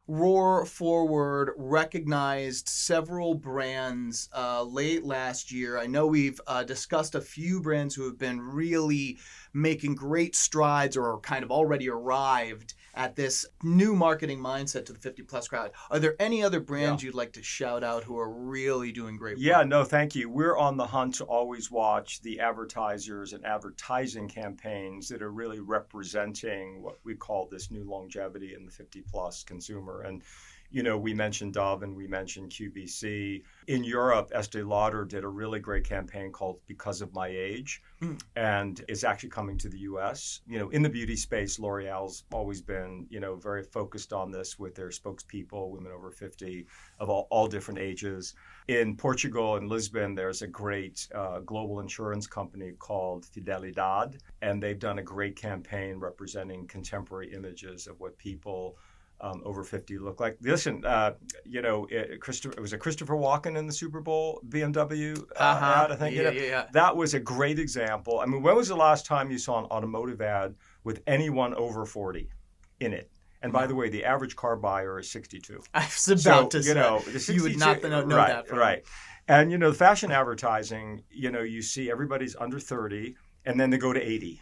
Roar Forward recognized several brands late last year. I know we've discussed a few brands who have been really making great strides or kind of already arrived at this new marketing mindset to the 50 plus crowd. Are there any other brands you'd like to shout out who are really doing great Yeah, work? no, thank you. We're on the hunt to always watch the advertisers and advertising campaigns that are really representing what we call this new longevity in the 50 plus consumer. And, we mentioned Dove and we mentioned QVC. In Europe, Estee Lauder did a really great campaign called Because of My Age, and is actually coming to the US. In the beauty space, L'Oreal's always been, very focused on this with their spokespeople, women over 50 of all different ages. In Portugal and Lisbon, there's a great global insurance company called Fidelidade, and they've done a great campaign representing contemporary images of what people over 50 look like. Listen, it was a Christopher Walken in the Super Bowl BMW ad, I think. Yeah. That was a great example. I mean, when was the last time you saw an automotive ad with anyone over 40 in it? And by the way, the average car buyer is 62. I was about to say, the 62, you would not know right, that from right. And, the fashion advertising, you see everybody's under 30 and then they go to 80.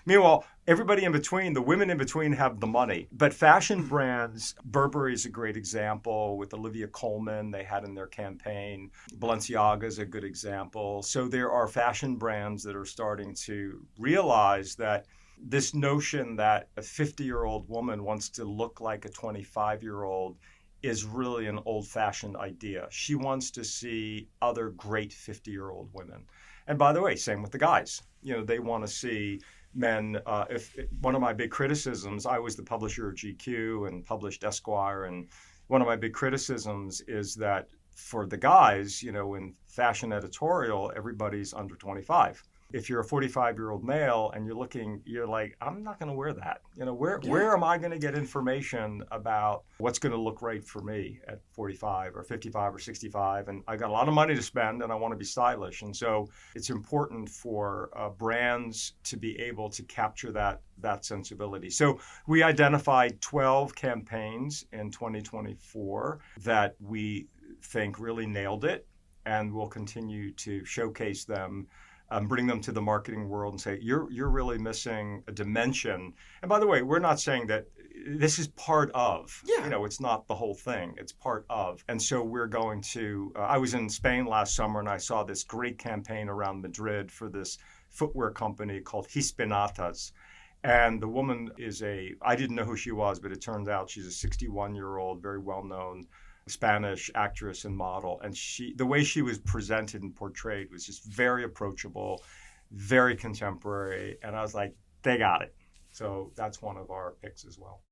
Meanwhile, everybody in between, the women in between have the money. But fashion brands, Burberry is a great example with Olivia Colman, they had in their campaign. Balenciaga is a good example. So there are fashion brands that are starting to realize that this notion that a 50-year-old woman wants to look like a 25-year-old is really an old-fashioned idea. She wants to see other great 50-year-old women. And by the way, same with the guys. They want to see men. If one of my big criticisms, I was the publisher of GQ and published Esquire, and one of my big criticisms is that for the guys, in fashion editorial, everybody's under 25. If you're a 45-year-old male and you're like, I'm not going to wear that. Where am I going to get information about what's going to look right for me at 45 or 55 or 65? And I got a lot of money to spend and I want to be stylish. And so it's important for brands to be able to capture that sensibility. So we identified 12 campaigns in 2024 that we think really nailed it, and we'll continue to showcase them, bring them to the marketing world and say, you're really missing a dimension. And by the way, we're not saying that this is part of, it's not the whole thing, it's part of. And so we're going to, I was in Spain last summer and I saw this great campaign around Madrid for this footwear company called Hispanatas. And the woman I didn't know who she was, but it turns out she's a 61-year-old, very well-known Spanish actress and model, and the way she was presented and portrayed was just very approachable, very contemporary, and I was like, they got it. So that's one of our picks as well.